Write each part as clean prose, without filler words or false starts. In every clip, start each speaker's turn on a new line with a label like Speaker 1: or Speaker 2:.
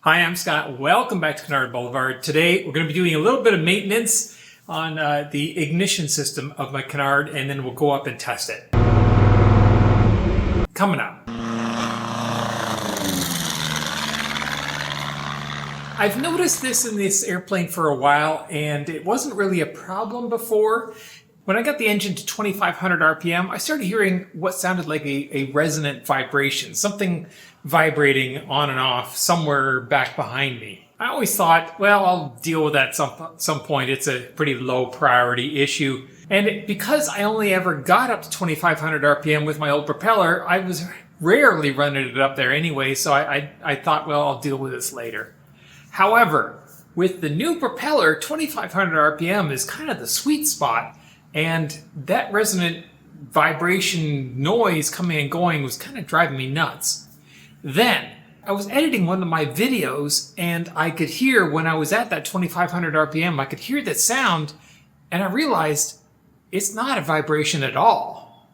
Speaker 1: Hi, I'm Scott. Welcome back to Canard Boulevard. Today, we're going to be doing a little bit of maintenance on the ignition system of my Canard, and then we'll go up and test it. Coming up. I've noticed this in this airplane for a while, and it wasn't really a problem before. When I got the engine to 2,500 RPM, I started hearing what sounded like a resonant vibration, something vibrating on and off somewhere back behind me. I always thought, well, I'll deal with that some point. It's a pretty low priority issue. And because I only ever got up to 2,500 RPM with my old propeller, I was rarely running it up there anyway, so I thought, well, I'll deal with this later. However, with the new propeller, 2,500 RPM is kind of the sweet spot. And that resonant vibration noise coming and going was kind of driving me nuts. Then I was editing one of my videos and I could hear when I was at that 2,500 RPM, I could hear that sound and I realized it's not a vibration at all.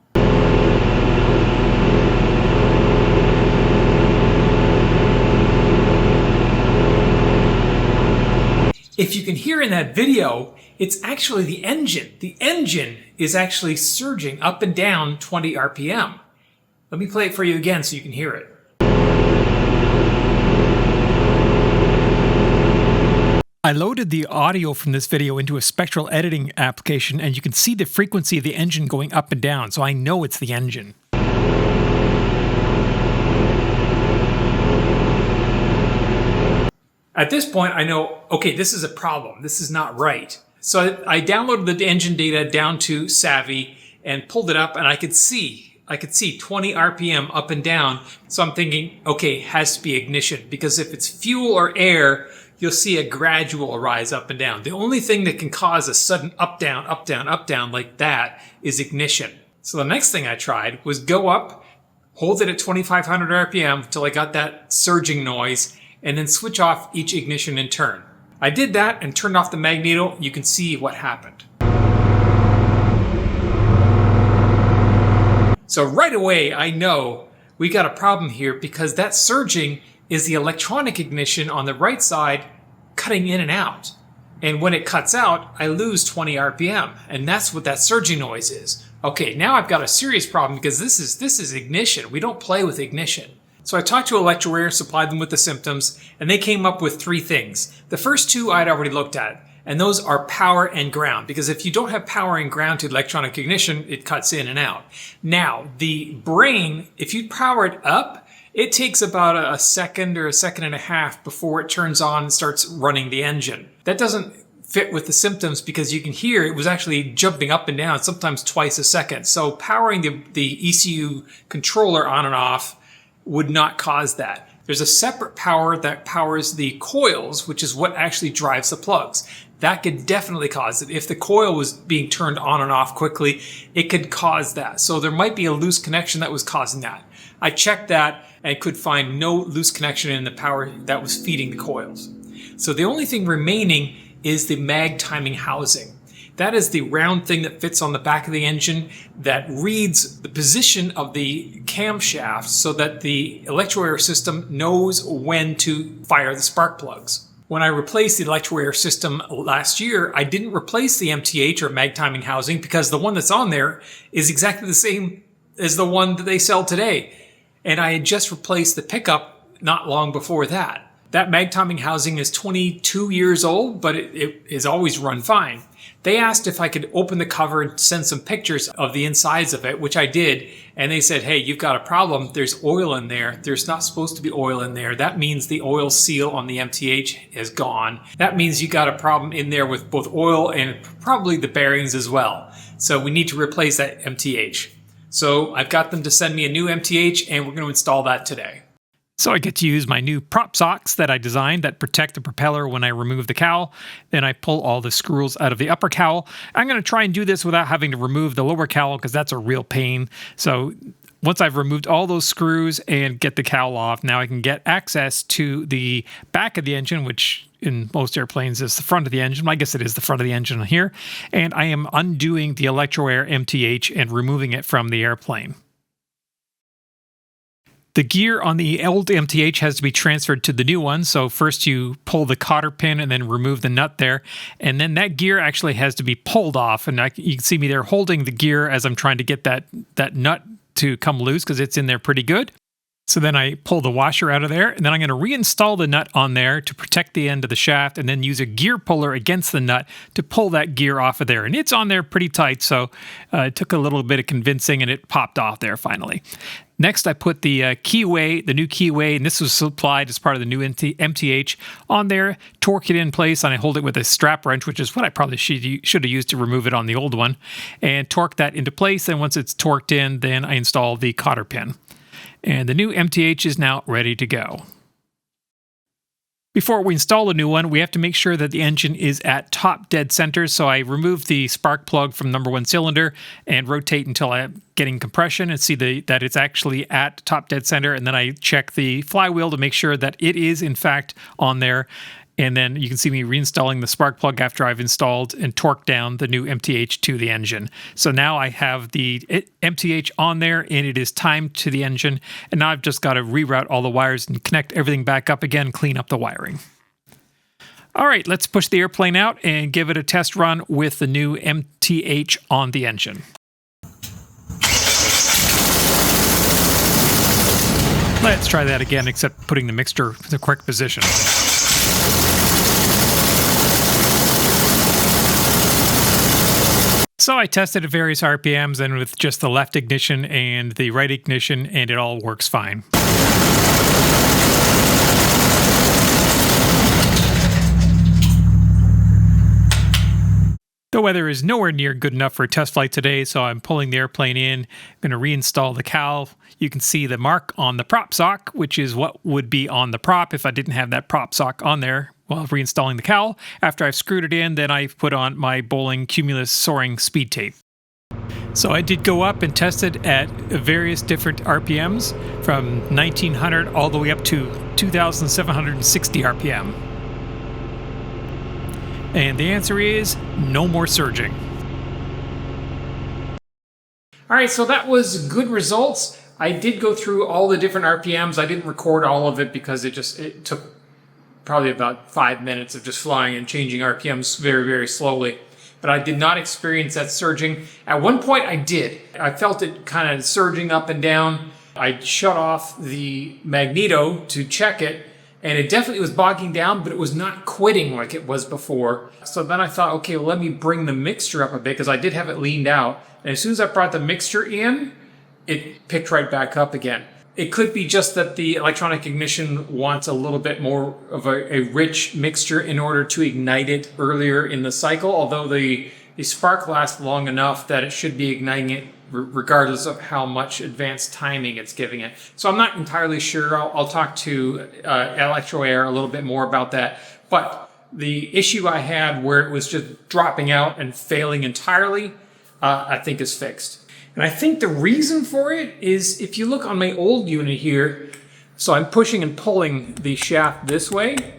Speaker 1: If you can hear in that video, it's actually the engine. The engine is actually surging up and down 20 RPM. Let me play it for you again so you can hear it. I loaded the audio from this video into a spectral editing application, and you can see the frequency of the engine going up and down, so I know it's the engine. At this point, I know, okay, this is a problem. This is not right. So I downloaded the engine data down to Savvy and pulled it up, and I could see 20 RPM up and down. So I'm thinking, okay, it has to be ignition, because if it's fuel or air, you'll see a gradual rise up and down. The only thing that can cause a sudden up, down like that is ignition. So the next thing I tried was go up, hold it at 2,500 RPM until I got that surging noise, and then switch off each ignition in turn. I did that and turned off the magneto. You can see what happened. So right away, I know we got a problem here because that surging is the electronic ignition on the right side cutting in and out. And when it cuts out, I lose 20 RPM. And that's what that surging noise is. Okay, now I've got a serious problem because this is ignition. We don't play with ignition. So I talked to Electroair, supplied them with the symptoms, and they came up with three things. The first two I'd already looked at, and those are power and ground, because if you don't have power and ground to electronic ignition, it cuts in and out. Now, the brain, if you power it up, it takes about a second or a second and a half before it turns on and starts running the engine. That doesn't fit with the symptoms because you can hear it was actually jumping up and down, sometimes twice a second. So powering the ECU controller on and off would not cause that. There's a separate power that powers the coils, which is what actually drives the plugs. That could definitely cause it. If the coil was being turned on and off quickly, it could cause that. So there might be a loose connection that was causing that. I checked that and could find no loose connection in the power that was feeding the coils. So the only thing remaining is the mag timing housing. That is the round thing that fits on the back of the engine that reads the position of the camshaft so that the Electroair system knows when to fire the spark plugs. When I replaced the Electroair system last year, I didn't replace the MTH or mag timing housing because the one that's on there is exactly the same as the one that they sell today. And I had just replaced the pickup not long before that. That mag timing housing is 22 years old, but it is always run fine. They asked if I could open the cover and send some pictures of the insides of it, which I did. And they said, hey, you've got a problem. There's oil in there. There's not supposed to be oil in there. That means the oil seal on the MTH is gone. That means you got a problem in there with both oil and probably the bearings as well. So we need to replace that MTH. So I've got them to send me a new MTH and we're going to install that today. So I get to use my new prop socks that I designed that protect the propeller when I remove the cowl. Then I pull all the screws out of the upper cowl. I'm going to try and do this without having to remove the lower cowl because that's a real pain. So once I've removed all those screws and get the cowl off, now I can get access to the back of the engine, which in most airplanes is the front of the engine. I guess it is the front of the engine here. And I am undoing the Electroair MTH and removing it from the airplane. The gear on the old MTH has to be transferred to the new one. So first you pull the cotter pin and then remove the nut there. And then that gear actually has to be pulled off. And you can see me there holding the gear as I'm trying to get that nut to come loose because it's in there pretty good. So then I pull the washer out of there, and then I'm going to reinstall the nut on there to protect the end of the shaft, and then use a gear puller against the nut to pull that gear off of there. And it's on there pretty tight, so it took a little bit of convincing, and it popped off there finally. Next, I put the keyway, the new keyway, and this was supplied as part of the new MTH on there, torque it in place, and I hold it with a strap wrench, which is what I probably should have used to remove it on the old one, and torque that into place. And once it's torqued in, then I install the cotter pin. And the new MTH is now ready to go. Before we install a new one, we have to make sure that the engine is at top dead center. So I remove the spark plug from #1 cylinder and rotate until I'm getting compression and see that it's actually at top dead center. And then I check the flywheel to make sure that it is in fact on there. And then you can see me reinstalling the spark plug after I've installed and torqued down the new MTH to the engine. So now I have the MTH on there and it is timed to the engine. And now I've just got to reroute all the wires and connect everything back up again, clean up the wiring. All right, let's push the airplane out and give it a test run with the new MTH on the engine. Let's try that again, except putting the mixture in the correct position. So I tested at various RPMs and with just the left ignition and the right ignition, and it all works fine. The weather is nowhere near good enough for a test flight today, so I'm pulling the airplane in. I'm going to reinstall the cowl. You can see the mark on the prop sock, which is what would be on the prop if I didn't have that prop sock on there while reinstalling the cowl. After I've screwed it in, then I've put on my Bowling Cumulus soaring speed tape. So I did go up and test it at various different RPMs from 1900 all the way up to 2760 RPM. And the answer is no more surging. All right, so that was good results. I did go through all the different RPMs. I didn't record all of it because it took probably about 5 minutes of just flying and changing RPMs very, very slowly. But I did not experience that surging. At one point I did. I felt it kind of surging up and down. I shut off the magneto to check it, and it definitely was bogging down, but it was not quitting like it was before. So then I thought, okay, well, let me bring the mixture up a bit because I did have it leaned out. And as soon as I brought the mixture in, it picked right back up again. It could be just that the electronic ignition wants a little bit more of a rich mixture in order to ignite it earlier in the cycle, although the spark lasts long enough that it should be igniting it regardless of how much advanced timing it's giving it. So I'm not entirely sure. I'll talk to ElectroAir a little bit more about that. But the issue I had where it was just dropping out and failing entirely, I think is fixed. And I think the reason for it is if you look on my old unit here, so I'm pushing and pulling the shaft this way,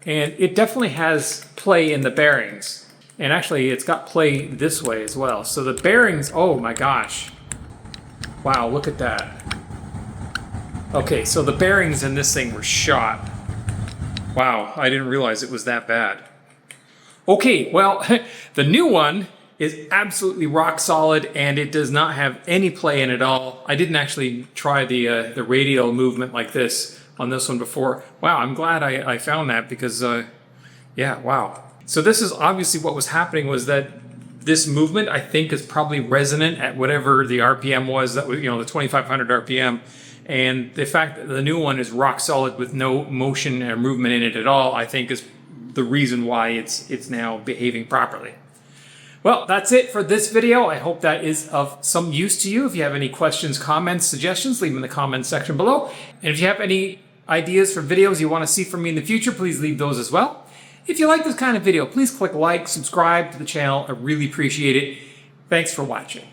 Speaker 1: and it definitely has play in the bearings. And actually, it's got play this way as well. So the bearings, oh my gosh. Wow, look at that. Okay, so the bearings in this thing were shot. Wow, I didn't realize it was that bad. Okay, well, the new one is absolutely rock solid, and it does not have any play in it at all. I didn't actually try the radial movement like this on this one before. Wow, I'm glad I found that because, yeah, wow. So this is obviously what was happening was that this movement, I think, is probably resonant at whatever the RPM was, that was, you know, the 2500 RPM. And the fact that the new one is rock solid with no motion or movement in it at all, I think is the reason why it's now behaving properly. Well, that's it for this video. I hope that is of some use to you. If you have any questions, comments, suggestions, leave them in the comments section below. And if you have any ideas for videos you want to see from me in the future, please leave those as well. If you like this kind of video, please click like, subscribe to the channel. I really appreciate it. Thanks for watching.